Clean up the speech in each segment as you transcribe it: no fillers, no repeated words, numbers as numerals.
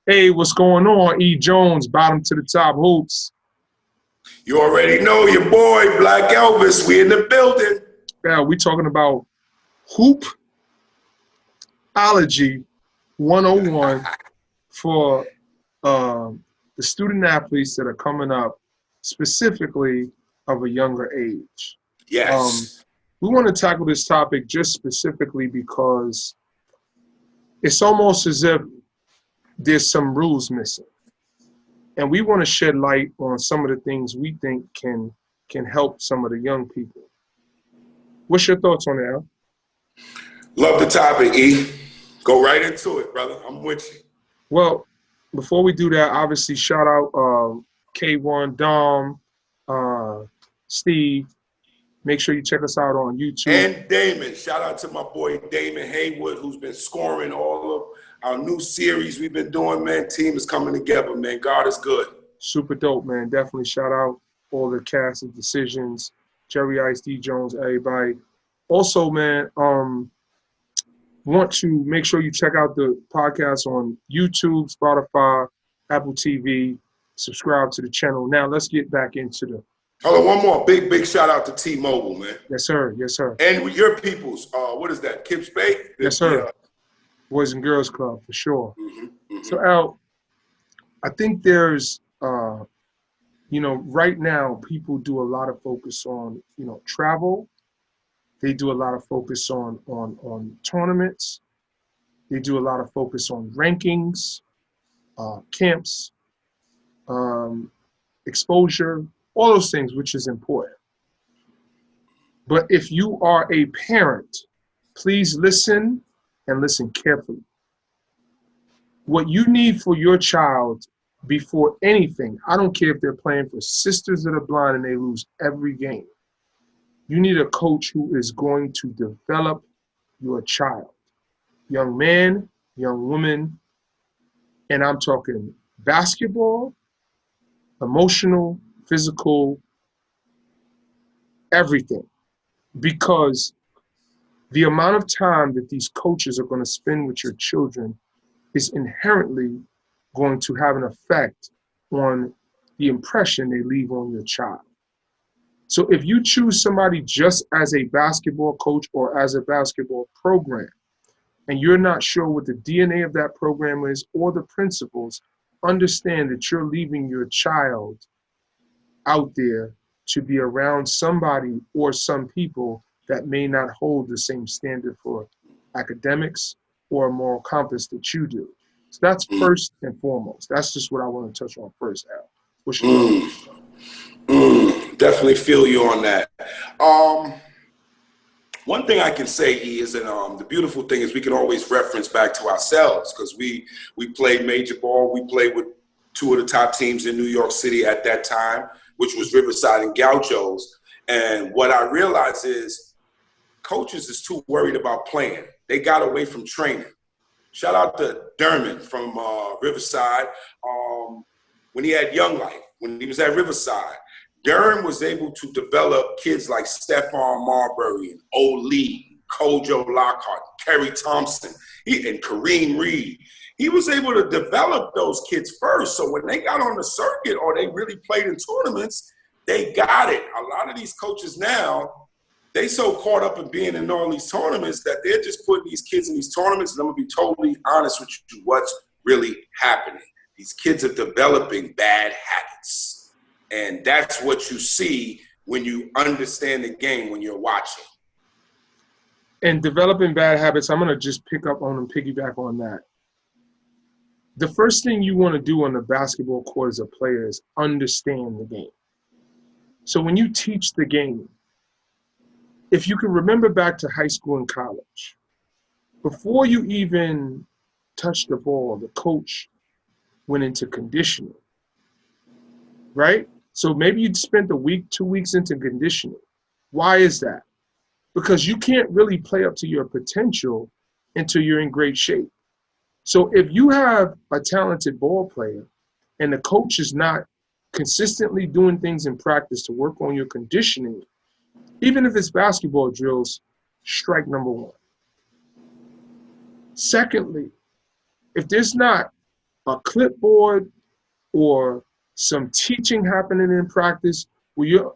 Hey, what's going on? E. Jones, bottom to the top hoops. You already know your boy, Black Elvis. We in the building. Yeah, we talking about hoopology 101 for the student athletes that are coming up, specifically of a younger age. Yes. We want to tackle this topic just specifically because it's almost as if there's some rules missing. And we want to shed light on some of the things we think can help some of the young people. What's your thoughts on that, Al? Love the topic, E. Go right into it, brother. I'm with you. Well, before we do that, obviously shout out K1, Dom, Steve. Make sure you check us out on YouTube. And Damon. Shout out to my boy Damon Haywood, who's been scoring all of our new series we've been doing, man. Team is coming together, man. God is good. Super dope, man. Definitely shout out all the cast and decisions, Jerry Ice, D Jones, everybody. Also, man, want to make sure you check out the podcast on YouTube, Spotify, Apple TV. Subscribe to the channel. Now let's get back into the. Hold on, one more big shout out to T-Mobile, man. Yes, sir. Yes, sir. And with your peoples, what is that? Kips Bay? Yes, sir. Boys and Girls Club for sure. Mm-hmm. So Al, I think there's, right now people do a lot of focus on, travel. They do a lot of focus on tournaments. They do a lot of focus on rankings, camps, exposure, all those things, which is important. But if you are a parent, please listen and listen carefully. What you need for your child before anything, I don't care if they're playing for Sisters that are Blind and they lose every game. You need a coach who is going to develop your child. Young man, young woman, and I'm talking basketball, emotional, physical, everything. Because the amount of time that these coaches are going to spend with your children is inherently going to have an effect on the impression they leave on your child. So if you choose somebody just as a basketball coach or as a basketball program, and you're not sure what the DNA of that program is or the principles, understand that you're leaving your child out there to be around somebody or some people that may not hold the same standard for academics or a moral compass that you do. So that's first and foremost. That's just what I want to touch on first, Al. What's your Definitely feel you on that. One thing I can say is that the beautiful thing is we can always reference back to ourselves because we played major ball. We played with two of the top teams in New York City at that time, which was Riverside and Gauchos. And what I realized is coaches is too worried about playing. They got away from training. Shout out to Dermot from Riverside when he had Young Life, when he was at Riverside. Durham was able to develop kids like Stephon Marbury and O'Lee, Kojo Lockhart, Kerry Thompson, and Kareem Reed. He was able to develop those kids first. So when they got on the circuit or they really played in tournaments, they got it. A lot of these coaches now, they so caught up in being in all these tournaments that they're just putting these kids in these tournaments. And I'm going to be totally honest with you, what's really happening. These kids are developing bad habits. And that's what you see when you understand the game, when you're watching. And developing bad habits, I'm going to just pick up on and piggyback on that. The first thing you want to do on the basketball court as a player is understand the game. So when you teach the game, if you can remember back to high school and college, before you even touch the ball, the coach went into conditioning, right? So maybe you'd spent a week, 2 weeks into conditioning. Why is that? Because you can't really play up to your potential until you're in great shape. So if you have a talented ball player and the coach is not consistently doing things in practice to work on your conditioning, even if it's basketball drills, strike number one. Secondly, if there's not a clipboard or some teaching happening in practice where you're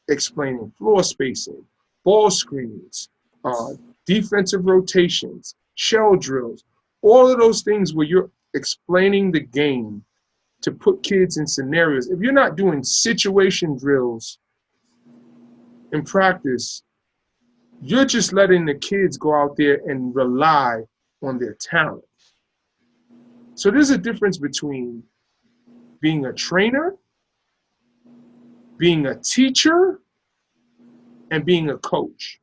explaining floor spacing, ball screens, defensive rotations, shell drills, all of those things where you're explaining the game to put kids in scenarios. If you're not doing situation drills in practice, you're just letting the kids go out there and rely on their talent. So there's a difference between being a trainer, being a teacher, and being a coach.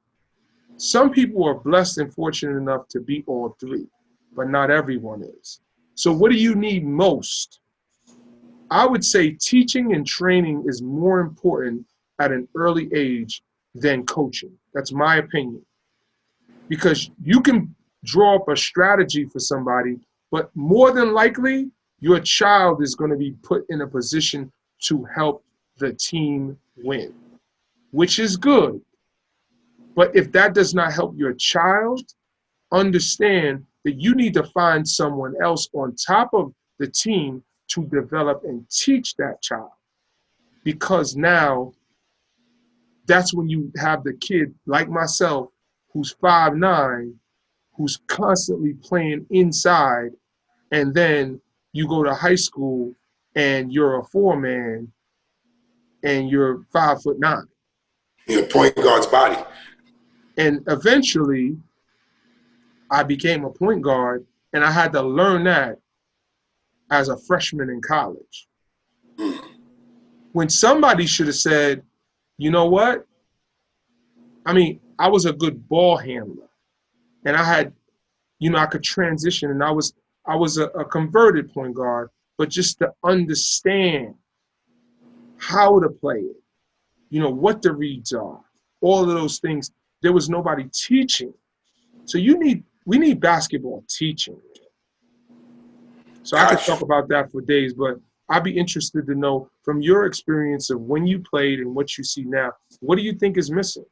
Some people are blessed and fortunate enough to be all three, but not everyone is. So what do you need most? I would say teaching and training is more important at an early age than coaching. That's my opinion. Because you can draw up a strategy for somebody, but more than likely, your child is going to be put in a position to help the team win, which is good. But if that does not help your child, understand that you need to find someone else on top of the team to develop and teach that child. Because now, that's when you have the kid like myself, who's 5'9", who's constantly playing inside, and then you go to high school and you're a 4-man and you're 5'9". You're point guard's body. And eventually, I became a point guard, and I had to learn that as a freshman in college. When somebody should have said, you know what? I mean, I was a good ball handler, and I had, I could transition, and I was a converted point guard, but just to understand how to play it, what the reads are, all of those things, there was nobody teaching. So we need basketball teaching. So I could talk about that for days, but I'd be interested to know from your experience of when you played and what you see now, what do you think is missing?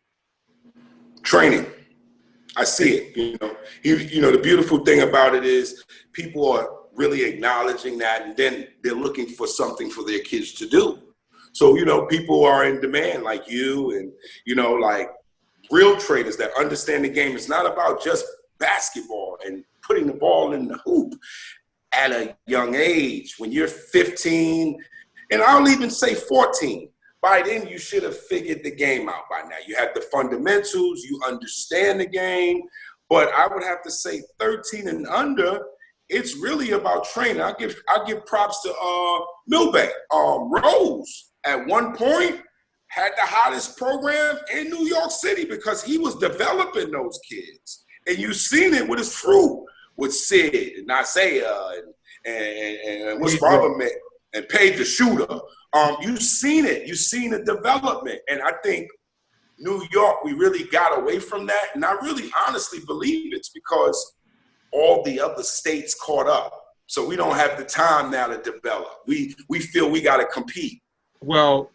Training. I see it. The beautiful thing about it is people are really acknowledging that, and then they're looking for something for their kids to do. So, people are in demand like you and, like real trainers that understand the game. It's not about just basketball and putting the ball in the hoop at a young age. When you're 15, and I'll even say 14, by then you should have figured the game out by now. You have the fundamentals, you understand the game, but I would have to say 13 and under, it's really about training. I give props to Milbank. Rose at one point had the hottest program in New York City because he was developing those kids. And you've seen it with his fruit, with Sid and Isaiah and what's Robert and Paige the Shooter. You've seen it. You've seen the development. And I think New York, we really got away from that. And I really honestly believe it's because all the other states caught up. So we don't have the time now to develop. We feel we got to compete. Well,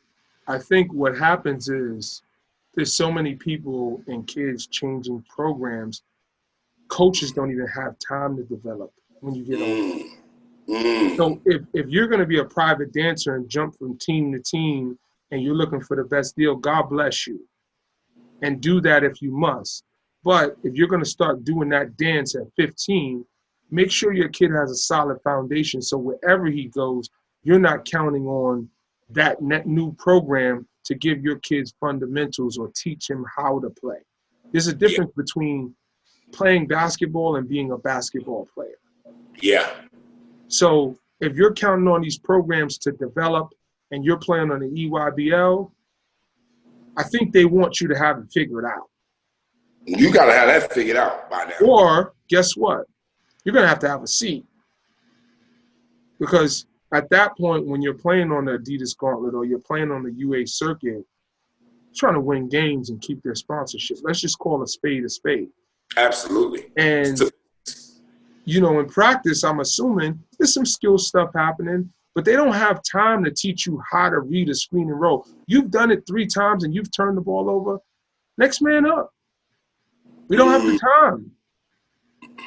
I think what happens is there's so many people and kids changing programs. Coaches don't even have time to develop when you get older. So if you're going to be a private dancer and jump from team to team and you're looking for the best deal, God bless you. And do that if you must. But if you're going to start doing that dance at 15, make sure your kid has a solid foundation so wherever he goes, you're not counting on that new program to give your kids fundamentals or teach him how to play. There's a difference between playing basketball and being a basketball player. Yeah. So if you're counting on these programs to develop and you're playing on the EYBL, I think they want you to have it figured out. You got to have that figured out by now. Or guess what? You're going to have a seat. Because at that point, when you're playing on the Adidas Gauntlet or you're playing on the UA circuit, you're trying to win games and keep their sponsorship. Let's just call a spade a spade. Absolutely. And, in practice, I'm assuming there's some skill stuff happening, but they don't have time to teach you how to read a screen and roll. You've done it 3 times and you've turned the ball over. Next man up. We don't have the time.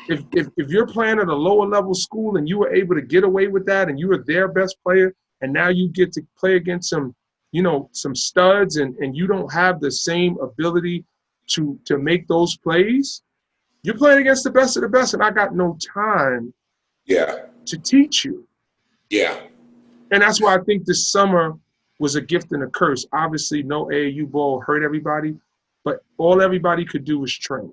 If you're playing at a lower level school and you were able to get away with that and you were their best player and now you get to play against some, some studs and you don't have the same ability to make those plays, you're playing against the best of the best and I got no time to teach you. Yeah. And that's why I think this summer was a gift and a curse. Obviously, no AAU ball hurt everybody, but all everybody could do was train.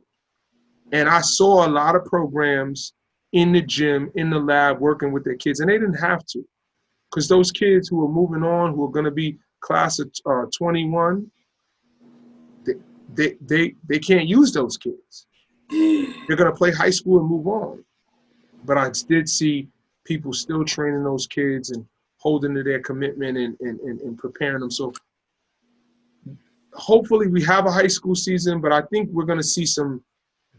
And I saw a lot of programs in the gym, in the lab, working with their kids, and they didn't have to, because those kids who are moving on, who are going to be class of 21, they can't use those kids. They're going to play high school and move on. But I did see people still training those kids and holding to their commitment and preparing them. So hopefully we have a high school season, but I think we're going to see some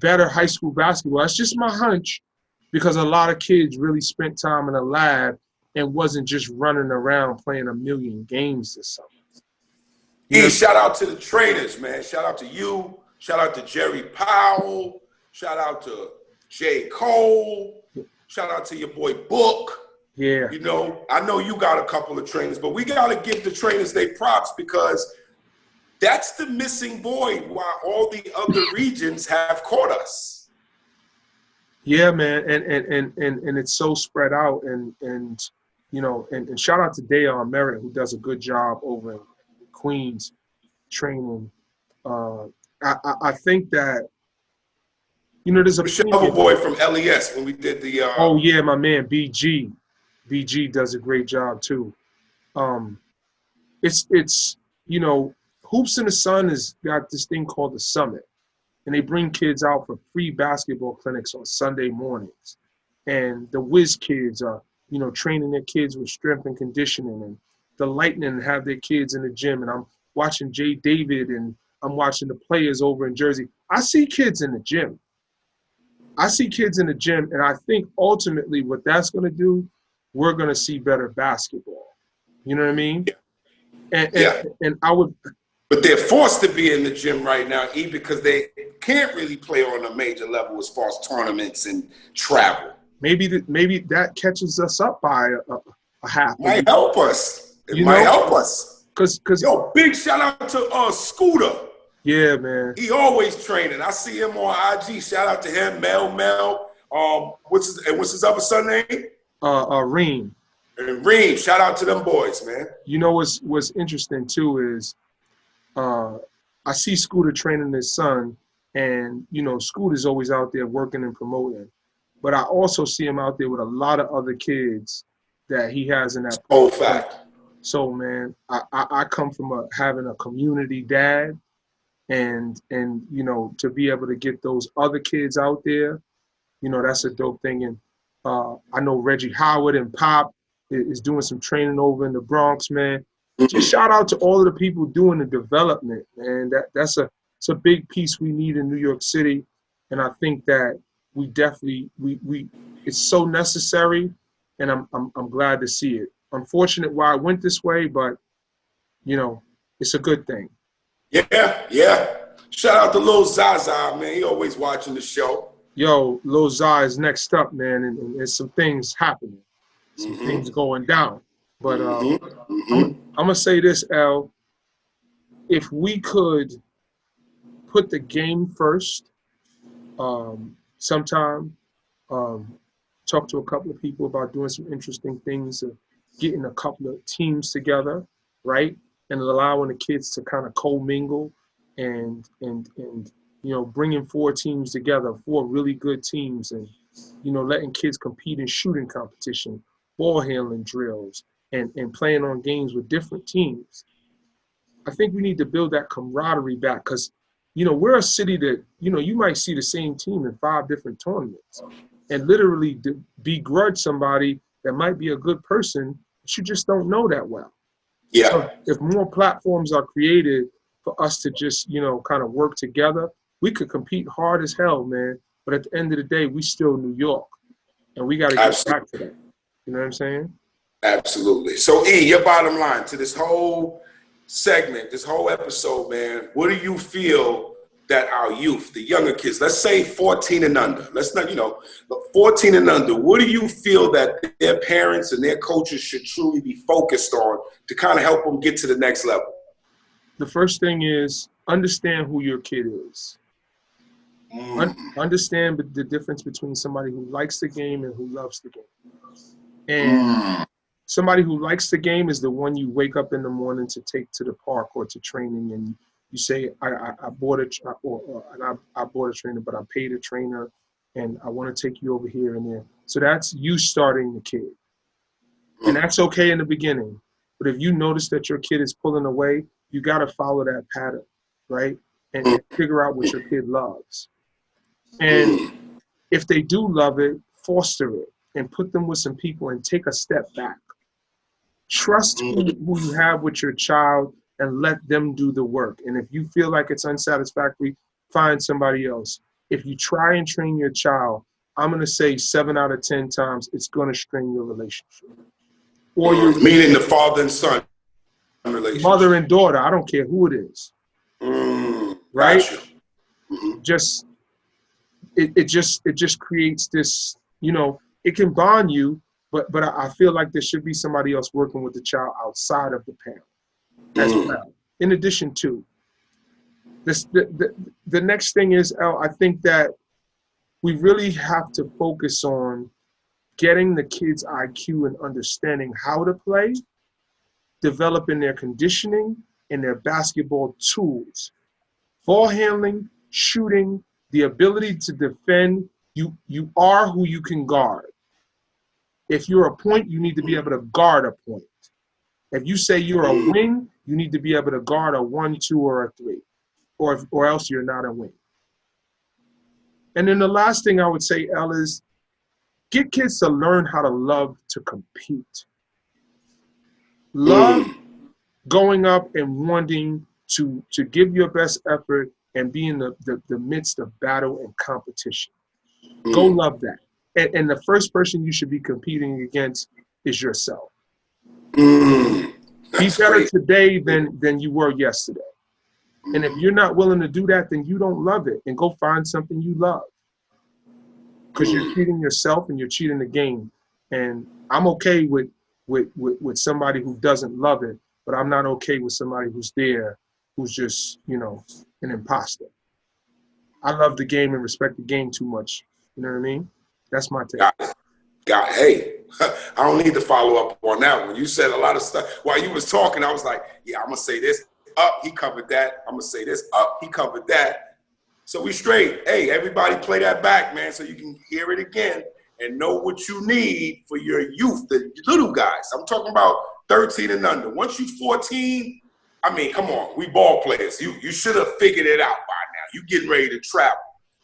better high school basketball. That's just my hunch, because a lot of kids really spent time in a lab and wasn't just running around playing a million games this summer. Shout out to the trainers, man. Shout out to you. Shout out to Jerry Powell. Shout out to J. Cole. Shout out to your boy Book. Yeah. I know you got a couple of trainers, but we got to give the trainers their props, because that's the missing void while all the other regions have caught us. Yeah, man. And it's so spread out. And shout out to Dayon Merritt, who does a good job over in Queens training. I think that, there's a Michelle boy from LES when we did the oh yeah, my man BG. BG does a great job too. It's Hoops in the Sun has got this thing called the Summit, and they bring kids out for free basketball clinics on Sunday mornings. And the Whiz kids are, training their kids with strength and conditioning, and the Lightning have their kids in the gym. And I'm watching Jay David and I'm watching the players over in Jersey. I see kids in the gym. And I think ultimately what that's going to do, we're going to see better basketball. You know what I mean? And I would. But they're forced to be in the gym right now, because they can't really play on a major level as far as tournaments and travel. Maybe that catches us up by a half. Might help us. It might help us. Cause big shout out to Scooter. Yeah, man. He always training. I see him on IG. Shout out to him, Mel. What's his other son name? Reem. And Reem. Shout out to them boys, man. What's interesting too is, I see Scooter training his son, and Scooter's always out there working and promoting. But I also see him out there with a lot of other kids that he has in that. Oh, fact. So, man, I come from having a community dad, and to be able to get those other kids out there, that's a dope thing. And I know Reggie Howard and Pop is doing some training over in the Bronx, man. Just shout out to all of the people doing the development, man. That's a big piece we need in New York City, and I think that we definitely it's so necessary, and I'm glad to see it. Unfortunate why it went this way, but it's a good thing. Yeah. Shout out to Lil Zaza, man. He always watching the show. Yo, Lil Zaza is next up, man, and there's some things happening, some things going down. But I'm gonna say this, L. If we could put the game first, sometime, talk to a couple of people about doing some interesting things, getting a couple of teams together, right, and allowing the kids to kind of co-mingle and bringing 4 teams together, 4 really good teams, and letting kids compete in shooting competition, ball handling drills, and playing on games with different teams. I think we need to build that camaraderie back, because, we're a city that, you might see the same team in 5 different tournaments and literally begrudge somebody that might be a good person that you just don't know that well. Yeah. So if more platforms are created for us to just, kind of work together, we could compete hard as hell, man. But at the end of the day, we still New York, and we got to get back to that. You know what I'm saying? Absolutely. So, E, your bottom line to this whole segment, this whole episode, man, what do you feel that our youth, the younger kids, let's say 14 and under, let's not, 14 and under, what do you feel that their parents and their coaches should truly be focused on to kind of help them get to the next level? The first thing is understand who your kid is. Understand the difference between somebody who likes the game and who loves the game. And somebody who likes the game is the one you wake up in the morning to take to the park or to training, and you say, I bought I bought a trainer, but I paid a trainer, and I want to take you over here and there. So that's you starting the kid. And that's okay in the beginning. But if you notice that your kid is pulling away, you got to follow that pattern, right? And figure out what your kid loves. And if they do love it, foster it and put them with some people and take a step back. Trust who you have with your child and let them do the work. And if you feel like it's unsatisfactory, find somebody else. If you try and train your child, I'm going to say 7 out of 10 times it's going to strain your relationship. Or your meaning the father and son relationship. Mother and daughter, I don't care who it is. Right? Gotcha. It just creates this, it can bond you, but I feel like there should be somebody else working with the child outside of the parent as well. In addition to this, the next thing is, I think that we really have to focus on getting the kids' IQ and understanding how to play, developing their conditioning and their basketball tools, ball handling, shooting, the ability to defend. You are who you can guard. If you're a point, you need to be able to guard a point. If you say you're a wing, you need to be able to guard a 1, 2, or a 3, or else you're not a wing. And then the last thing I would say, El, is get kids to learn how to love to compete. Love going up and wanting to give your best effort and be in the midst of battle and competition. Go love that. And the first person you should be competing against is yourself. Be better today than you were yesterday. And if you're not willing to do that, then you don't love it. And go find something you love. Because you're cheating yourself and you're cheating the game. And I'm okay with somebody who doesn't love it, but I'm not okay with somebody who's there, who's just, an imposter. I love the game and respect the game too much. You know what I mean? That's my take. Hey, I don't need to follow up on that one. You said a lot of stuff. While you was talking, I was like, yeah, I'm going to say this. Up, he covered that. I'm going to say this. Up, he covered that. So we straight. Hey, everybody play that back, man, so you can hear it again and know what you need for your youth, the little guys. I'm talking about 13 and under. Once you're 14, I mean, come on, we ball players. You should have figured it out by now. You getting ready to travel.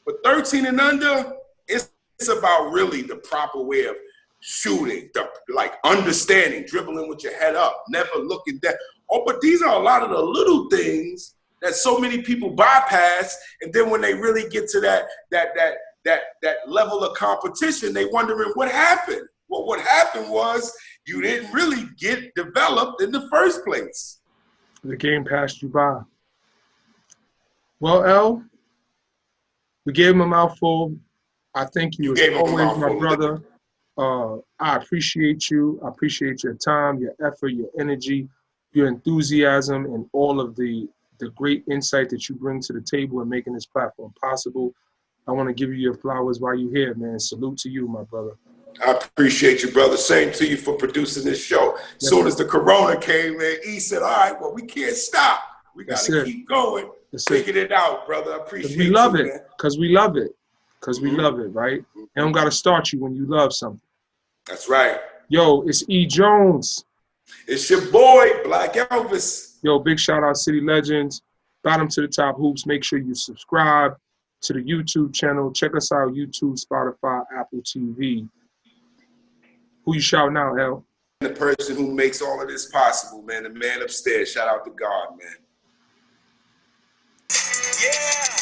But 13 and under, it's about really the proper way of shooting, like understanding, dribbling with your head up, never looking down. Oh, but these are a lot of the little things that so many people bypass, and then when they really get to that level of competition, they wondering what happened. Well, what happened was you didn't really get developed in the first place. The game passed you by. Well, El, we gave him a mouthful. I thank you as always, my brother. I appreciate you. I appreciate your time, your effort, your energy, your enthusiasm, and all of the great insight that you bring to the table and making this platform possible. I want to give you your flowers while you're here, man. Salute to you, my brother. I appreciate you, brother. Same to you for producing this show. As soon as the corona came in, he said, all right, well, we can't stop. We got to keep going. Figured it out, brother. I appreciate you, we love it, because we love it. Because we love it, right? And don't got to start you when you love something. That's right. Yo, it's E. Jones. It's your boy, Black Elvis. Yo, big shout out City Legends. Bottom to the top hoops. Make sure you subscribe to the YouTube channel. Check us out, YouTube, Spotify, Apple TV. Who you shouting out, El? The person who makes all of this possible, man. The man upstairs. Shout out to God, man. Yeah.